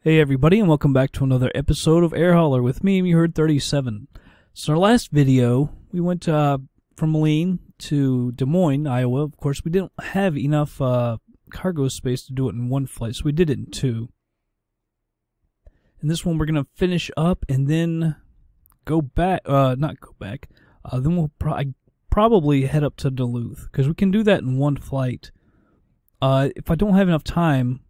Hey everybody, and welcome back to another episode of Air Hauler with me, you heard 37. So in our last video, we went from Moline to Des Moines, Iowa. Of course, we didn't have enough cargo space to do it in one flight, so we did it in two. In this one, we're going to finish up and then go back, not go back, then we'll probably head up to Duluth, because we can do that in one flight. If I don't have enough time,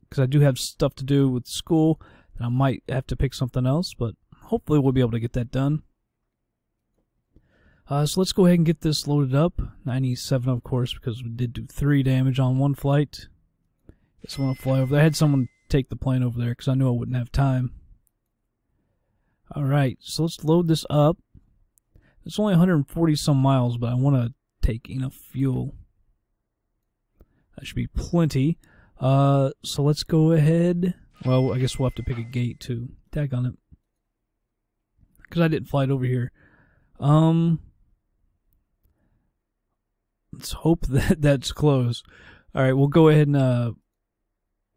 because I do have stuff to do with school, and I might have to pick something else, but hopefully we'll be able to get that done. So let's go ahead and get this loaded up. 97, of course, because we did do 3 damage on one flight. Just want to fly over there. I had someone take the plane over there because I knew I wouldn't have time. Alright, so let's load this up. It's only 140 some miles, but I want to take enough fuel. That should be plenty. So let's go ahead. Well, I guess we'll have to pick a gate too. Tag on it. Because I didn't fly it over here. Let's hope that that's close. Alright, we'll go ahead and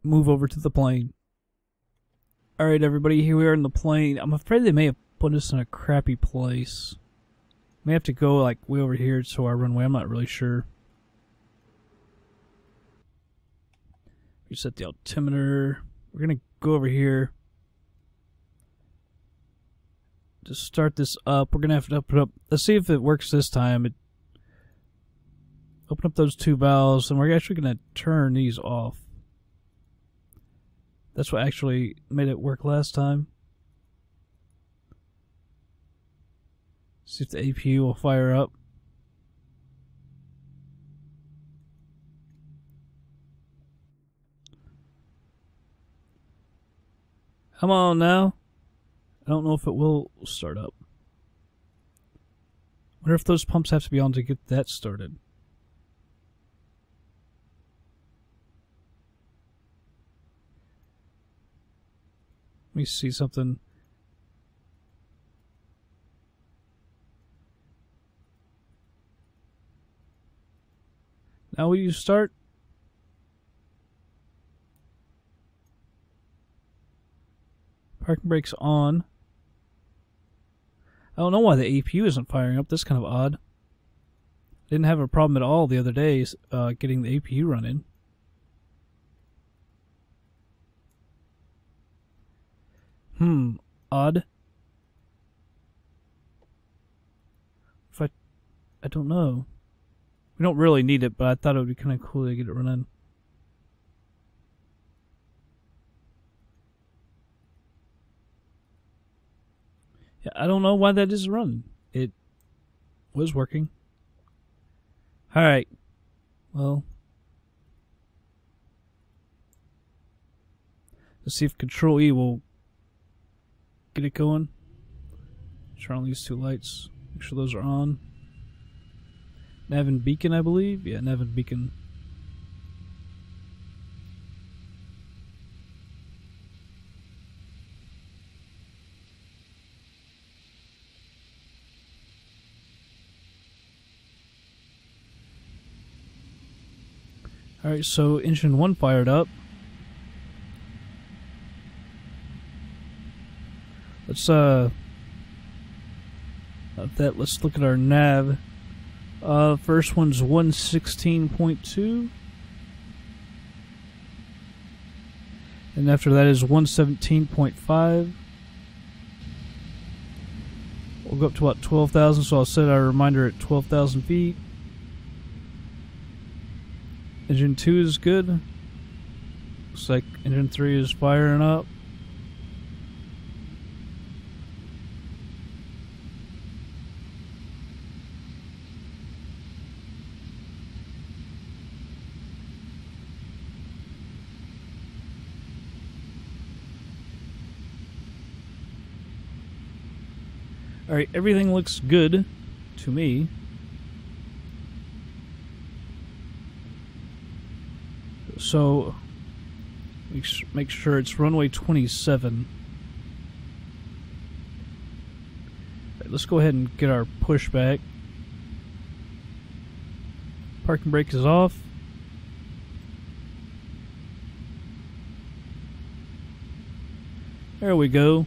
move over to the plane. Alright, everybody, here we are in the plane. I'm afraid they may have put us in a crappy place. May have to go like way over here to our runway. I'm not really sure. Reset the altimeter. We're going to go over here. To start this up, we're going to have to open up. Let's see if it works this time. Open up those 2 valves, and we're actually going to turn these off. That's what actually made it work last time. See if the APU will fire up. Come on now. I don't know if it will start up. Wonder if those pumps have to be on to get that started. Let me see something. Now will you start? Parking brake's on. I don't know why the APU isn't firing up. That's kind of odd. Didn't have a problem at all the other days getting the APU running. Odd. If I don't know. We don't really need it, but I thought it would be kind of cool to get it running. Yeah, I don't know why that is running. It was working. Alright. Well. Let's see if Control E will get it going. Turn on these 2 lights. Make sure those are on. Nav and beacon, I believe. Yeah, nav and beacon. Alright, so engine 1 fired up. Let's let's look at our nav. First one's 116.2. And after that is 117.5. We'll go up to about 12,000, so I'll set our reminder at 12,000 feet. Engine 2 is good. Looks like engine 3 is firing up. Alright, everything looks good to me. So, make sure it's runway 27. Right, let's go ahead and get our pushback. Parking brake is off. There we go.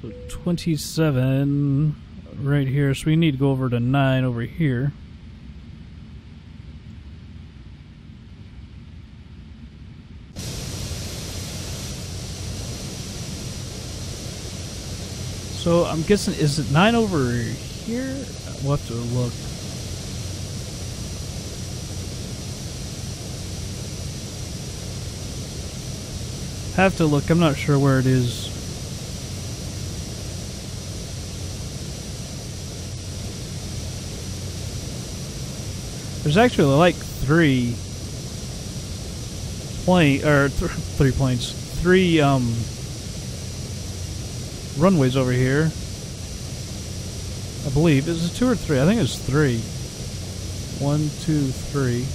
So 27 right here. So we need to go over to 9 over here. So I'm guessing, is it 9 over here? We'll have to look. Have to look. I'm not sure where it is. There's actually like three runways over here. I believe. Is it 2 or 3? I think it's 3. 1, 2, 3.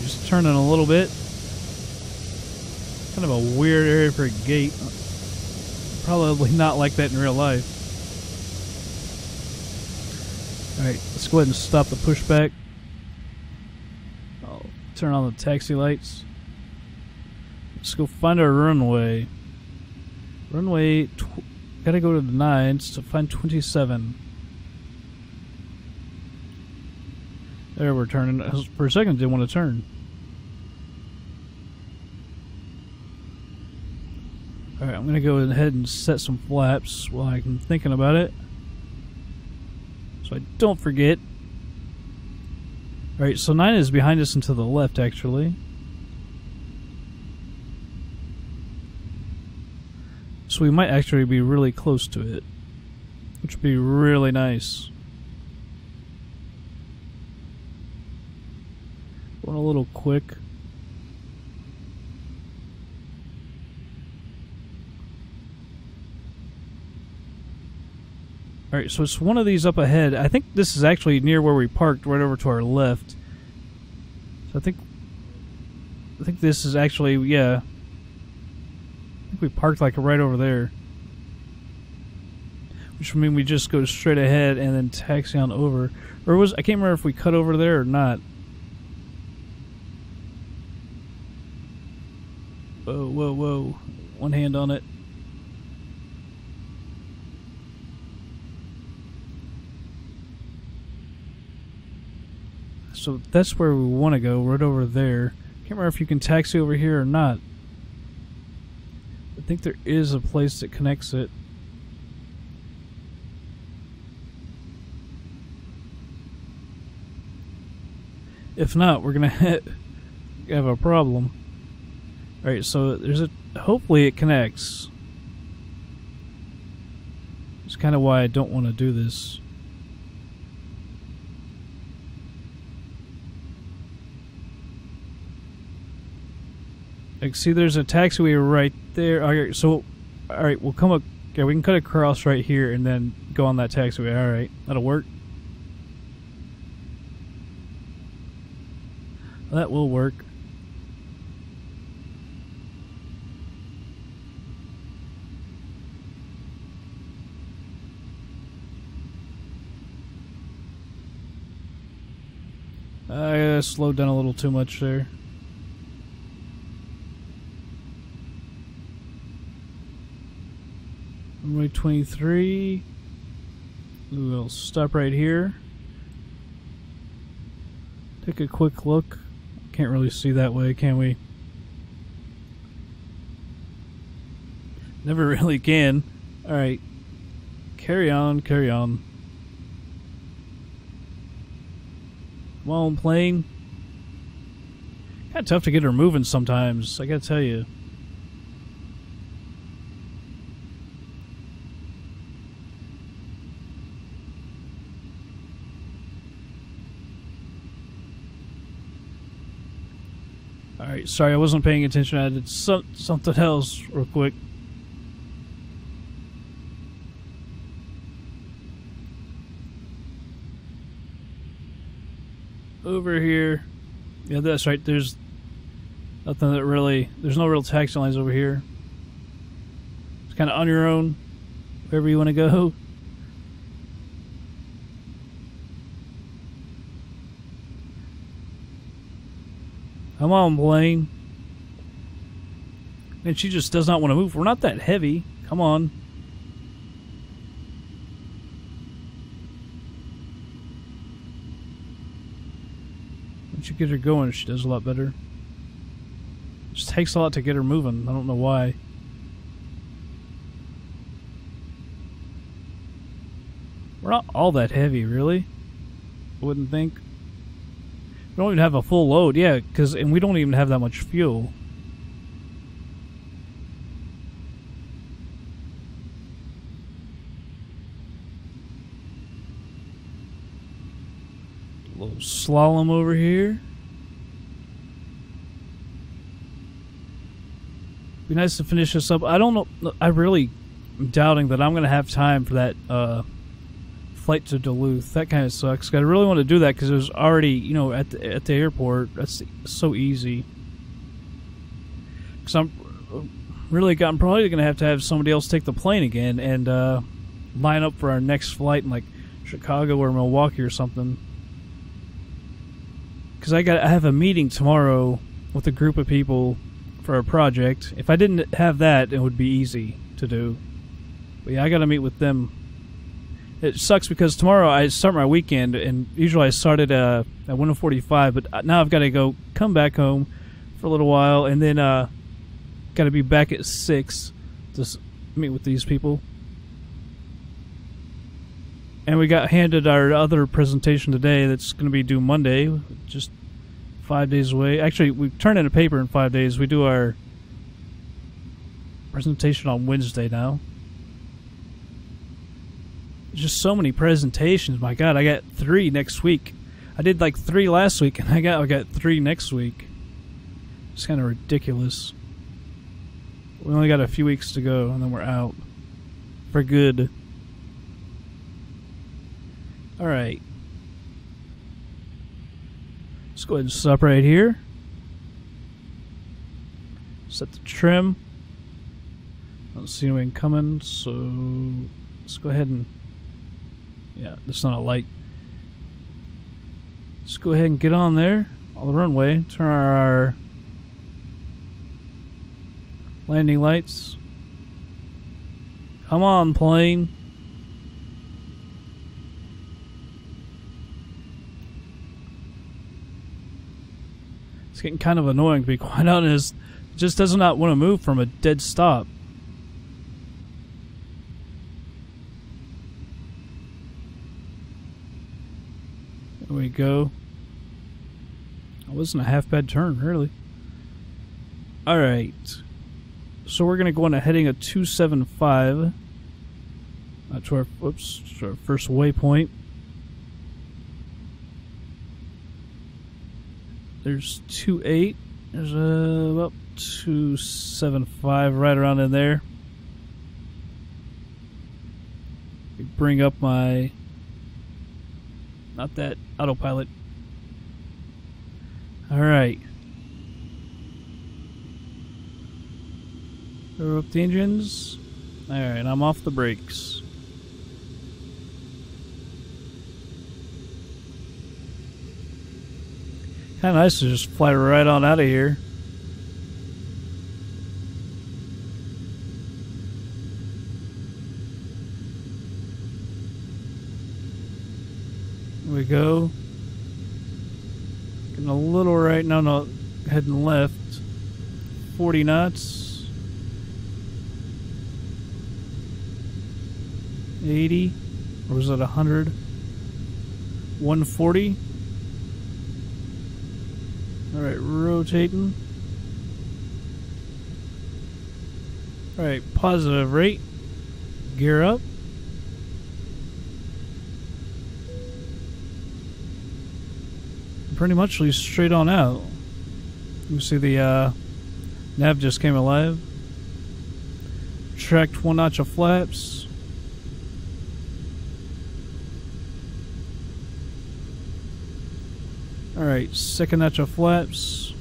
Just turning a little bit. Kind of a weird area for a gate. Probably not like that in real life. Alright, let's go ahead and stop the pushback. I'll turn on the taxi lights. Let's go find our runway. Runway, gotta go to the 9s to find 27. There, we're turning. For a second, didn't want to turn. Alright, I'm gonna go ahead and set some flaps while I'm thinking about it, so I don't forget. Alright, so 9 is behind us and to the left, actually. So we might actually be really close to it, which would be really nice. Going a little quick. Alright, so it's one of these up ahead. I think this is actually near where we parked, right over to our left. So I think this is actually, yeah. I think we parked like right over there. Which would mean we just go straight ahead and then taxi on over. Or I can't remember if we cut over there or not. Whoa, whoa, whoa. One hand on it. So that's where we want to go, right over there. Can't remember if you can taxi over here or not. I think there is a place that connects it. If not, we're gonna have a problem. Alright, so there's a... hopefully it connects. It's kind of why I don't want to do this. Like, see, there's a taxiway right there. Alright, so... alright, we'll come up... okay, we can cut across right here and then go on that taxiway. Alright, that'll work. That will work. I slowed down a little too much there. Runway 23. We'll stop right here. Take a quick look. Can't really see that way, can we? Never really can. Alright. Carry on, carry on. Come on, plane. Kinda tough to get her moving sometimes, I gotta tell you. Alright, sorry, I wasn't paying attention. I did something else real quick. Over here. Yeah, that's right. There's nothing that really... there's no real taxi lines over here. It's kind of on your own, wherever you want to go. Come on, plane. And she just does not want to move. We're not that heavy. Come on. Once you get her going, she does a lot better. It just takes a lot to get her moving. I don't know why. We're not all that heavy, really. I wouldn't think. We don't even have a full load. Yeah, and we don't even have that much fuel. A little slalom over here. Be nice to finish this up. I don't know. I really am doubting that I'm going to have time for that flight to Duluth. That kind of sucks. I really want to do that because it was already, you know, at the airport. That's so easy. Because I'm probably going to have somebody else take the plane again and line up for our next flight in like Chicago or Milwaukee or something. Because I have a meeting tomorrow with a group of people for a project. If I didn't have that, it would be easy to do. But yeah, I got to meet with them. It sucks because tomorrow I start my weekend, and usually I started at 1:45, but now I've got to come back home for a little while, and then got to be back at 6 to meet with these people. And we got handed our other presentation today that's going to be due Monday, just 5 days away. Actually, we turn in a paper in 5 days. We do our presentation on Wednesday now. There's just so many presentations. My God, I got 3 next week. I did like 3 last week, and I got 3 next week. It's kind of ridiculous. We only got a few weeks to go, and then we're out for good. All right. Let's go ahead and stop right here. Set the trim. I don't see anyone coming, so let's go ahead and... Yeah, that's not a light. Let's go ahead and get on there. On the runway. Turn our landing lights. Come on, plane. It's getting kind of annoying, to be quite honest. It just does not want to move from a dead stop. There we go. It wasn't a half bad turn, really. Alright. So we're going to go on a heading of 275. To our first waypoint. There's 28. There's about 275 right around in there. Bring up my... Not that autopilot. Alright. Throw up the engines. Alright, I'm off the brakes. Kind of nice to just fly right on out of here. There we go. Getting a little right now, no, heading left. 40 knots. 80. Or was it 100? 140. Alright, rotating. Alright, positive rate. Gear up. Pretty much straight on out. You see the nav just came alive. Tracked 1 notch of flaps. Alright, 2nd notch of flaps.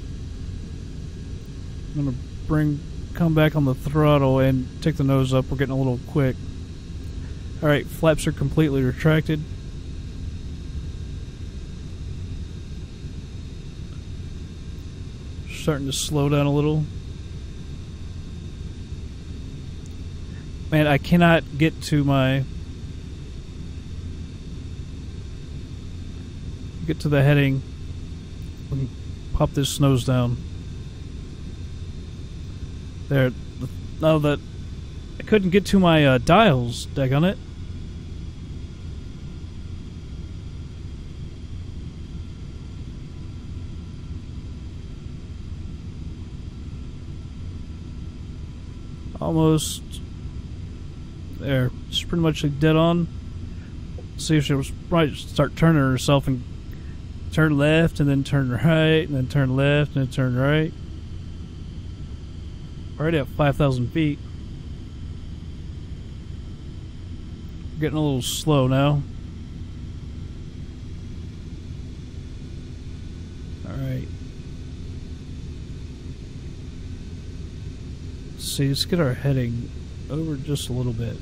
I'm gonna come back on the throttle and take the nose up. We're getting a little quick. Alright, flaps are completely retracted. starting to slow down a little. Man, I cannot get to my... Get to the heading. Pop this nose down. There. Now that I couldn't get to my dials, daggone it. Almost there. It's pretty much like dead on. See if she was right. Start turning herself and turn left, and then turn right, and then turn left, and then turn right. Already at 5,000 feet. Getting a little slow now. Alright. See, let's get our heading over just a little bit.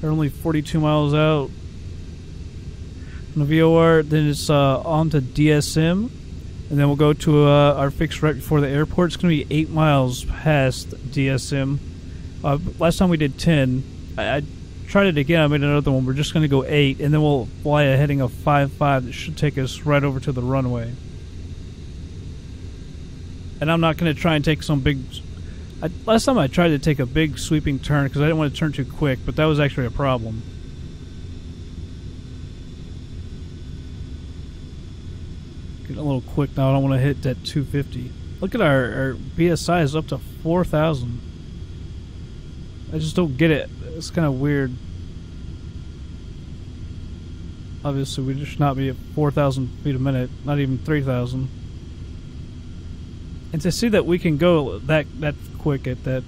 They're only 42 miles out from the VOR. Then it's on to DSM. And then we'll go to our fix right before the airport. It's going to be 8 miles past DSM. Last time we did 10. I tried it again. I made another one. We're just going to go 8. And then we'll fly a heading of 5.5 that should take us right over to the runway. And I'm not going to try and take some big... last time I tried to take a big sweeping turn because I didn't want to turn too quick, but that was actually a problem. Getting a little quick now. I don't want to hit that 250. Look at our BSI is up to 4,000. I just don't get it. It's kind of weird. Obviously, we should not be at 4,000 feet a minute. Not even 3,000. And to see that we can go that quick at that,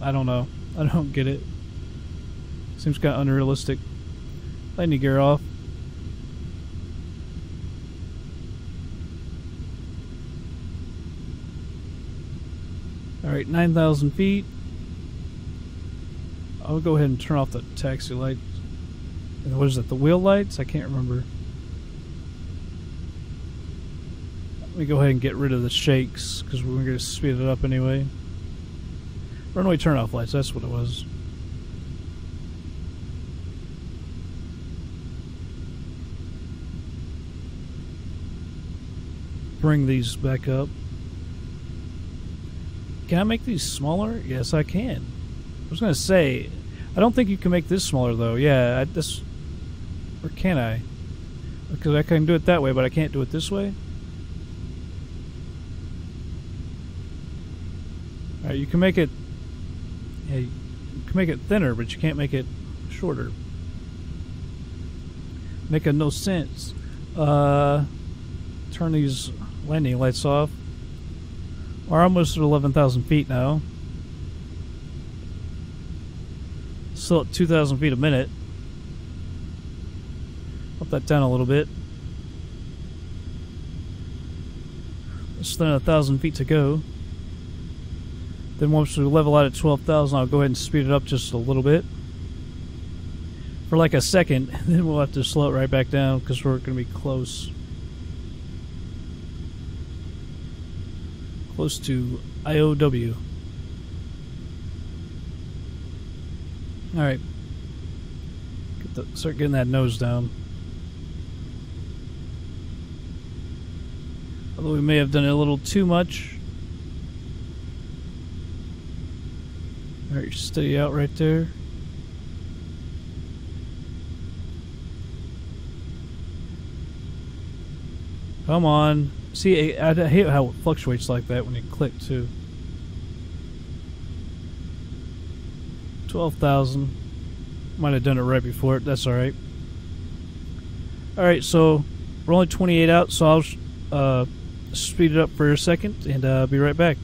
I don't know. I don't get it. Seems kind of unrealistic. Landing gear off. Alright, 9,000 feet. I'll go ahead and turn off the taxi lights. And what is it, the wheel lights? I can't remember. Let me go ahead and get rid of the shakes, because we're going to speed it up anyway. Runway turn-off lights, that's what it was. Bring these back up. Can I make these smaller? Yes, I can. I was going to say, I don't think you can make this smaller, though. Yeah, or can I? Because I can do it that way, but I can't do it this way. Alright, you can make it... Yeah, you can make it thinner, but you can't make it shorter. Making no sense. Turn these landing lights off. We're almost at 11,000 feet now. Still at 2,000 feet a minute. Up that down a little bit. Less than 1,000 feet to go. Then once we level out at 12,000, I'll go ahead and speed it up just a little bit. For like a second, then we'll have to slow it right back down because we're going to be close. Close to IOW. Alright. Start getting that nose down. Although we may have done it a little too much. Alright, steady out right there. Come on. See, I hate how it fluctuates like that when you click too. 12,000. Might have done it right before it. That's alright. Alright, so we're only 28 out, so I'll speed it up for a second and be right back.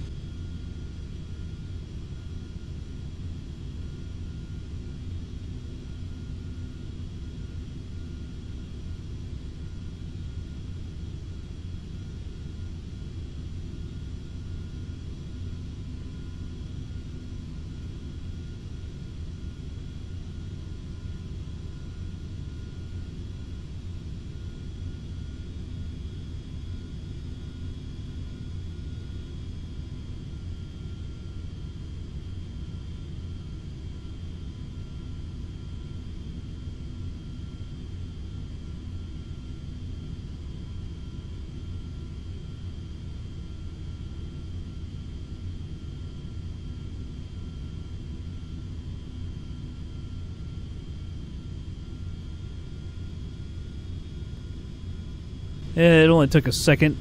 It only took a second.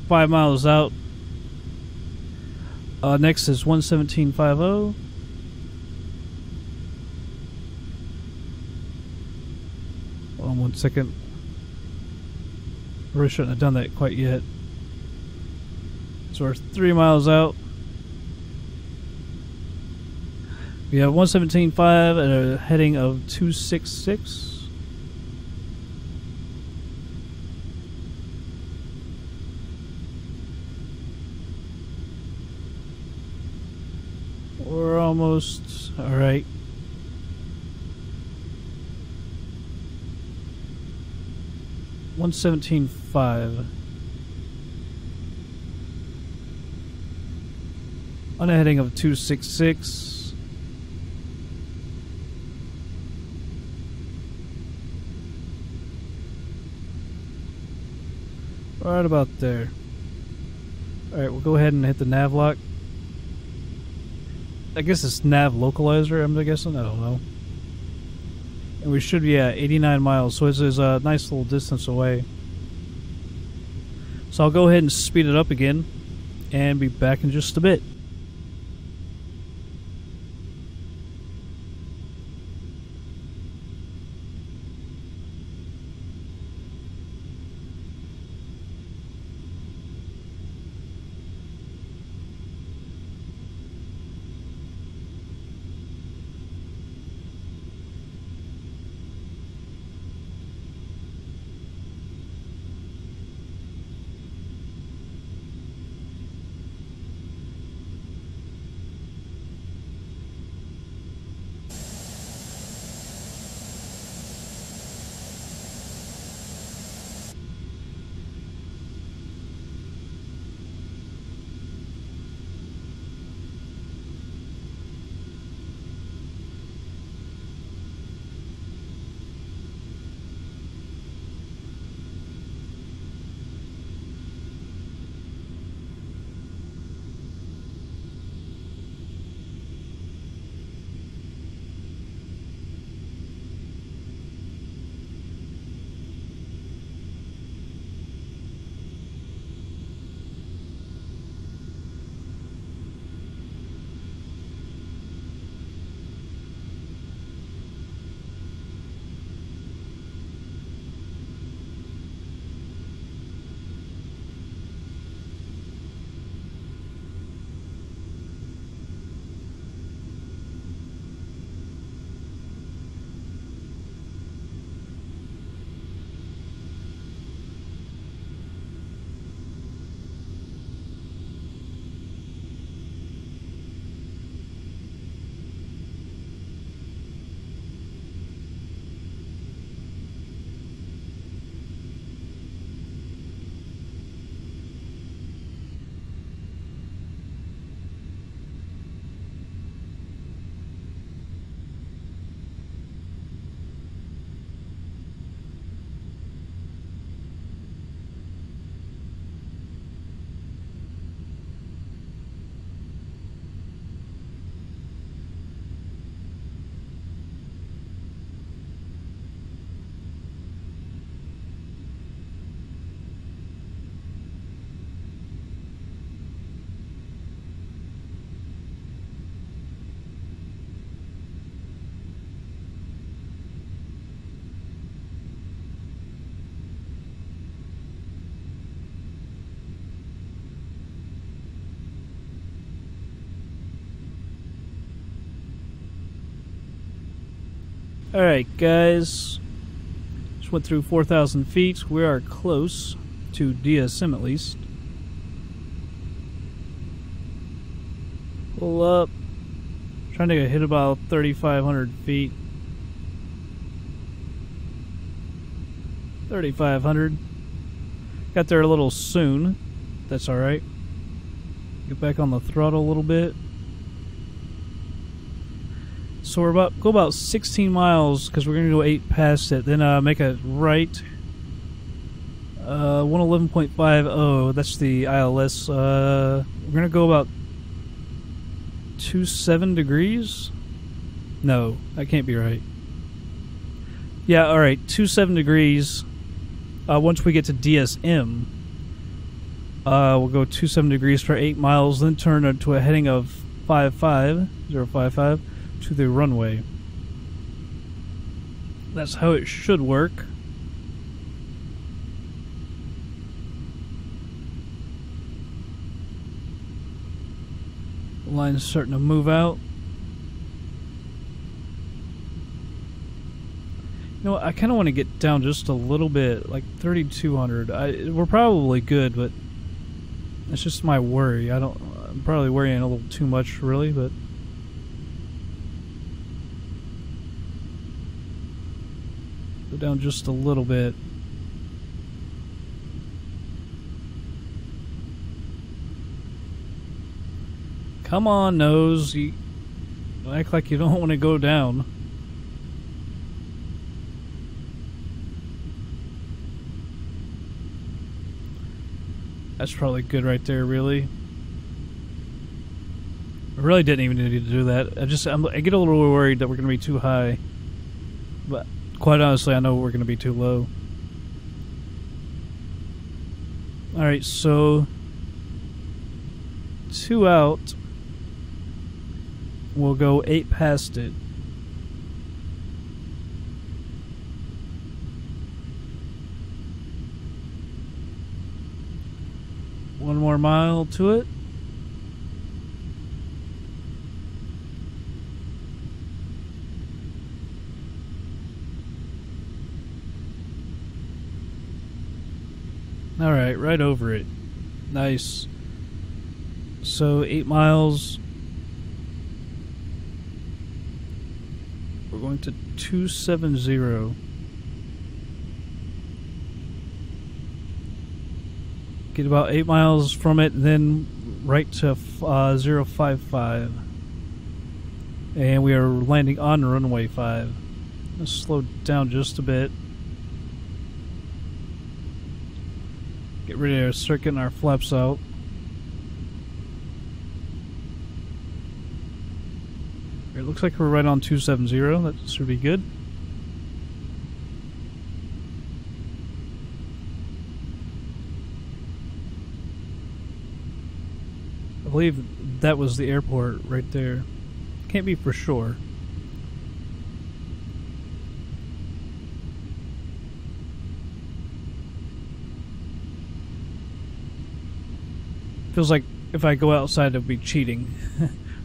5 miles out. Next is 117.50. Hold on 1 second. Really shouldn't have done that quite yet. So we're 3 miles out. We have 117.5 at a heading of 266. We're almost alright. $117.5 on a heading of 266. Right about there. Alright, we'll go ahead and hit the nav lock. I guess it's nav localizer, I'm guessing. I don't know. And we should be at 89 miles, so it's a nice little distance away. So I'll go ahead and speed it up again and be back in just a bit. Alright guys, just went through 4,000 feet. We are close to DSM at least. Pull up. Trying to hit about 3,500 feet. 3,500. Got there a little soon. That's alright. Get back on the throttle a little bit. So we're go about 16 miles because we're going to go 8 past it. Then make a right. 111.50. That's the ILS. We're going to go about 27 degrees. No, that can't be right. Yeah, alright. 27 degrees. once we get to DSM, we'll go 27 degrees for 8 miles, then turn into a heading of 055 to the runway. That's how it should work. The line's starting to move out. You know what, I kind of want to get down just a little bit, like 3,200. We're probably good, but that's just my worry. I'm probably worrying a little too much, really, but go down just a little bit. Come on, nose. You act like you don't want to go down. That's probably good right there, really. I really didn't even need to do that. I get a little worried that we're going to be too high. But quite honestly, I know we're going to be too low. Alright, so 2 out. We'll go 8 past it. One more mile to it. Alright, right over it. Nice. So 8 miles. We're going to 270. Get about 8 miles from it, then right to 055. And we are landing on runway 5. Let's slow down just a bit. Get ready to start getting our flaps out. It looks like we're right on 270. That should be good. I believe that was the airport right there. Can't be for sure. Feels like if I go outside, it'll be cheating.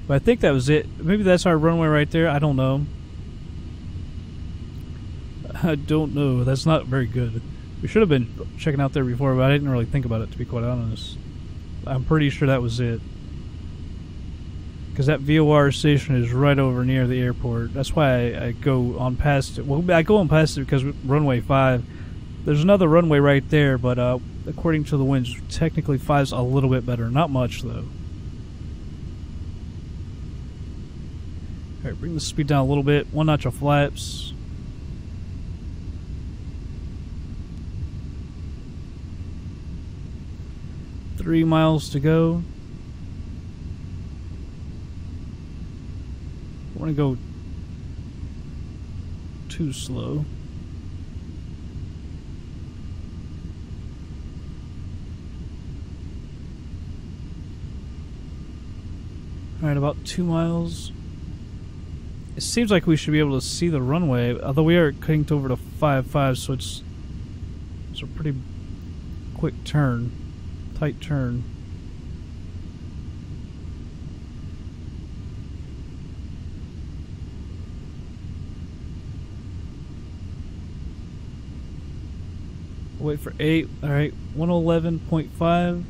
But I think that was it. Maybe that's our runway right there. I don't know. I don't know. That's not very good. We should have been checking out there before, but I didn't really think about it, to be quite honest. I'm pretty sure that was it. Because that VOR station is right over near the airport. That's why I go on past it. Well, I go on past it because runway 5. There's another runway right there, but according to the winds, technically 5's a little bit better. Not much, though. Alright, bring the speed down a little bit. 1 notch of flaps. Three miles to go. I want to go too slow. Alright, about 2 miles. It seems like we should be able to see the runway, although we are cutting over to 5.5, so it's a pretty quick turn, tight turn. Wait for 8. Alright, 111.5.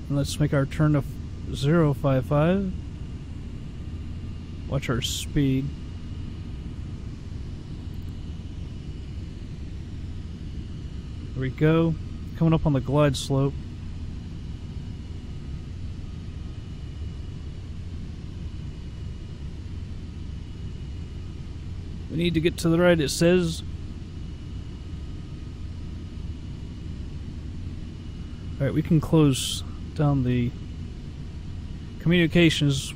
And let's make our turn to 055. Watch our speed. There we go. Coming up on the glide slope. We need to get to the right, it says. Alright, we can close down the communications.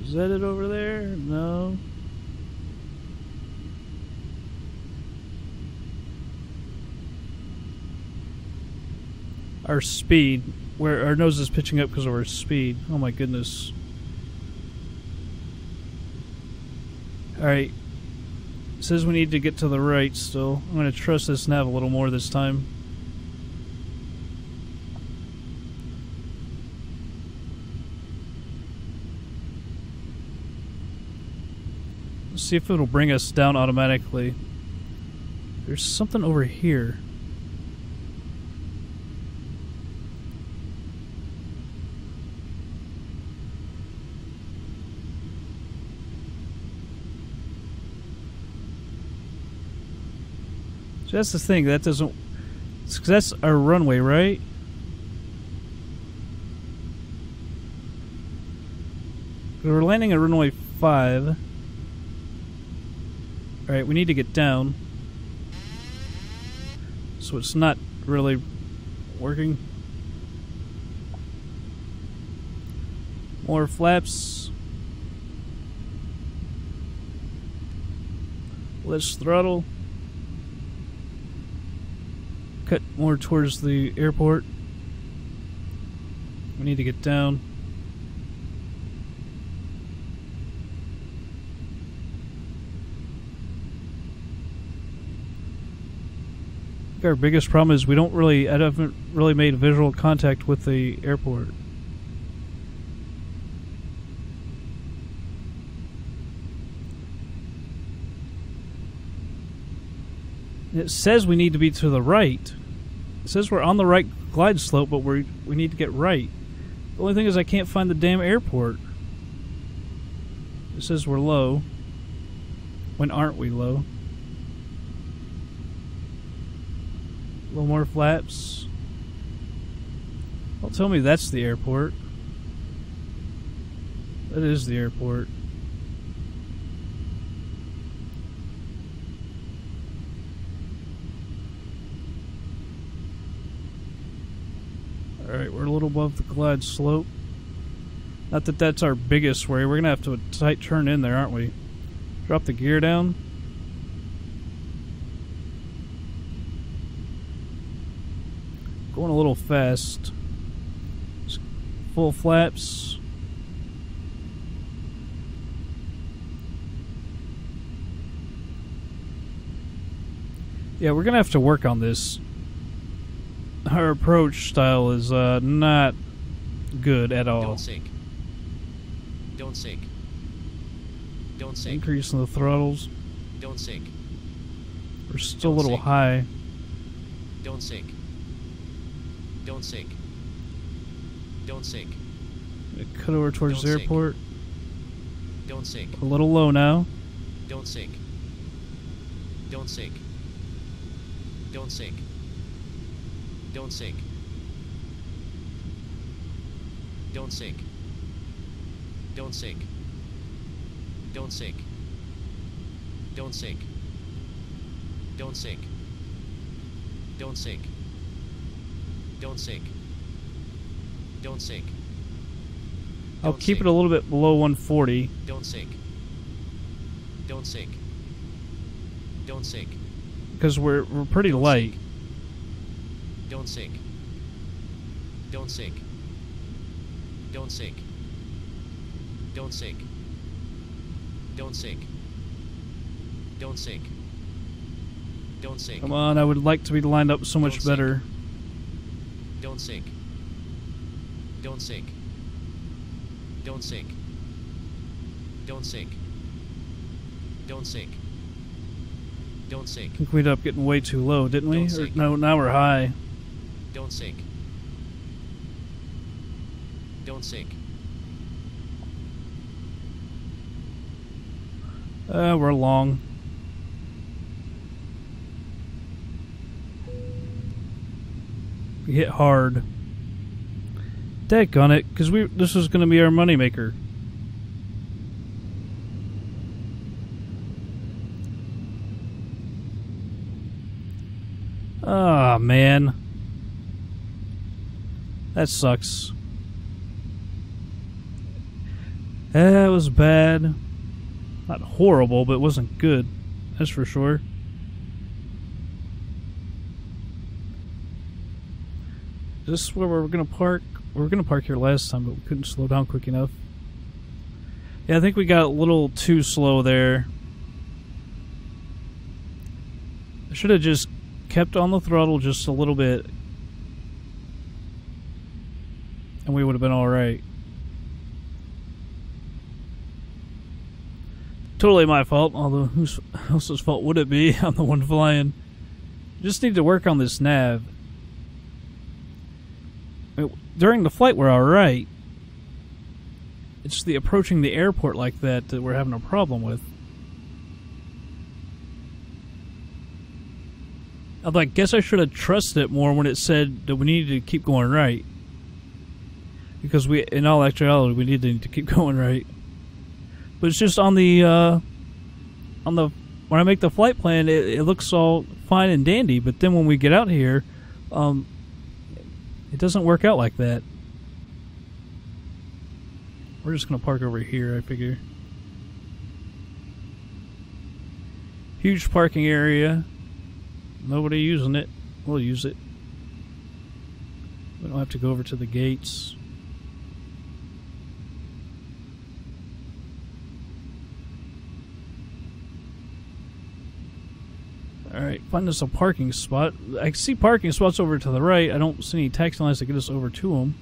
Is that it over there? No. Our speed, where our nose is pitching up because of our speed. Oh my goodness. Alright. It says we need to get to the right still. I'm going to trust this nav a little more this time. Let's see if it'll bring us down automatically. There's something over here. So that's the thing, that doesn't... That's our runway, right? We're landing at runway 5. Alright, we need to get down. So it's not really working. More flaps. Less throttle. Cut more towards the airport. We need to get down. I think our biggest problem is I haven't really made visual contact with the airport. It says we need to be to the right. It says we're on the right glide slope, but we need to get right. The only thing is I can't find the damn airport. It says we're low. When aren't we low? A little more flaps. Don't tell me that's the airport. That is the airport. Alright, we're a little above the glide slope. Not that that's our biggest worry. We're going to have to tight turn in there, aren't we? Drop the gear down. Going a little fast. Full flaps. Yeah, we're going to have to work on this. Our approach style is not good at all. Don't sink. Don't sink. Don't sink. Increasing the throttles. Don't sink. We're still a little high. Don't sink. Don't sink. Don't sink. Cut over towards the airport. Don't sink. A little low now. Don't sink. Don't sink. Don't sink. Don't sink. Don't sink. Don't sink. Don't sink. Don't sink. Don't sink. Don't sink. Don't sink. Don't sink. I'll keep it a little bit below 140. Don't sink. Don't sink. Don't sink. Because we're pretty light. Don't sink. Don't sink. Don't sink. Don't sink. Don't sink. Don't sink. Don't sink. Come on, I would like to be lined up so much better. Don't sink. Don't sink. Don't sink. Don't sink. Don't sink. Don't sink. I think we ended up getting way too low, didn't we? Or, no, now we're high. Don't sink. Don't sink. We're long. We hit hard. Daggone it, because this was going to be our moneymaker. Ah, man. That sucks. It was bad. Not horrible, but it wasn't good. That's for sure. Is this where we're going to park? We were going to park here last time, but we couldn't slow down quick enough. Yeah, I think we got a little too slow there. I should have just kept on the throttle just a little bit, and we would have been alright. Totally my fault, although whose else's fault would it be? I'm the one flying. Just need to work on this nav. During the flight we're alright. It's the approaching the airport like that that we're having a problem with. I guess I should have trusted it more when it said that we needed to keep going right. Because in all actuality, we need to keep going right. But it's just on the when I make the flight plan, it looks all fine and dandy. But then when we get out here, it doesn't work out like that. We're just gonna park over here, I figure. Huge parking area. Nobody using it. We'll use it. We don't have to go over to the gates. Alright, find us a parking spot. I see parking spots over to the right. I don't see any taxi lines to get us over to them.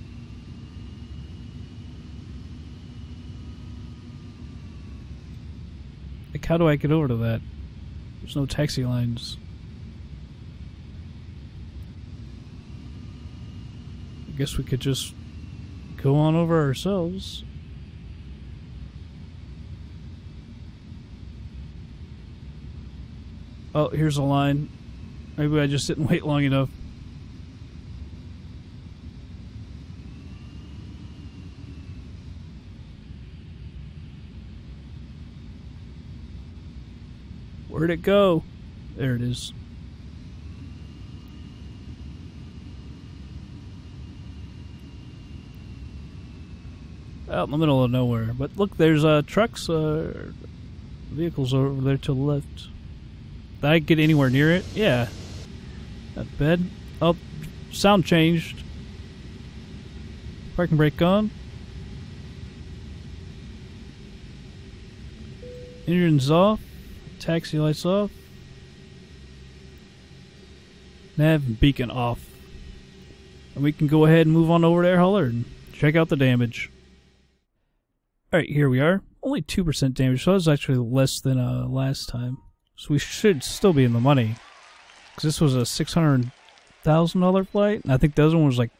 Like, how do I get over to that? There's no taxi lines. I guess we could just go on over ourselves. Oh, here's a line. Maybe I just didn't wait long enough. Where'd it go? There it is. Out in the middle of nowhere. But look, there's trucks, vehicles over there to the left. Did I get anywhere near it? Yeah. Not bad. Oh, sound changed. Parking brake on. Engine's off. Taxi lights off. Nav and beacon off. And we can go ahead and move on over to air hauler and check out the damage. Alright, here we are. Only 2% damage, so that was actually less than last time. So we should still be in the money. Because this was a $600,000 flight. And I think the other one was like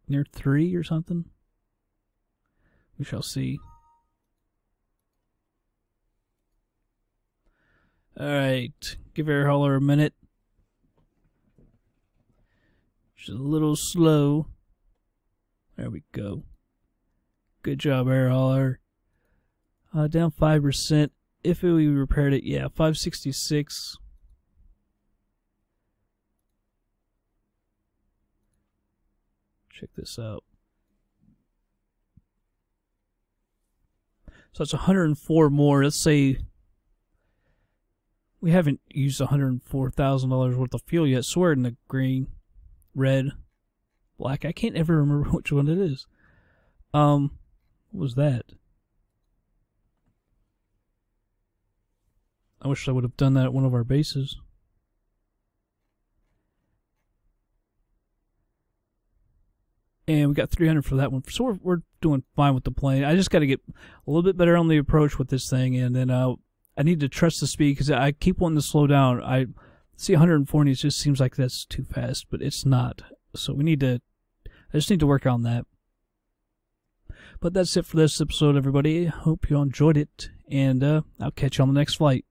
near 3 or something. We shall see. Alright, give air hauler a minute. Just a little slow. There we go. Good job, air hauler. Down 5%. If we repaired it, yeah, 566. Check this out. So that's 104 more. Let's say we haven't used $104,000 worth of fuel yet, so we're in the green, red, black. I can't ever remember which one it is. What was that? I wish I would have done that at one of our bases. And we got 300 for that one. So we're doing fine with the plane. I just got to get a little bit better on the approach with this thing. And then I need to trust the speed because I keep wanting to slow down. I see 140. It just seems like that's too fast, but it's not. So we need to... I just need to work on that. But that's it for this episode, everybody. Hope you enjoyed it. And I'll catch you on the next flight.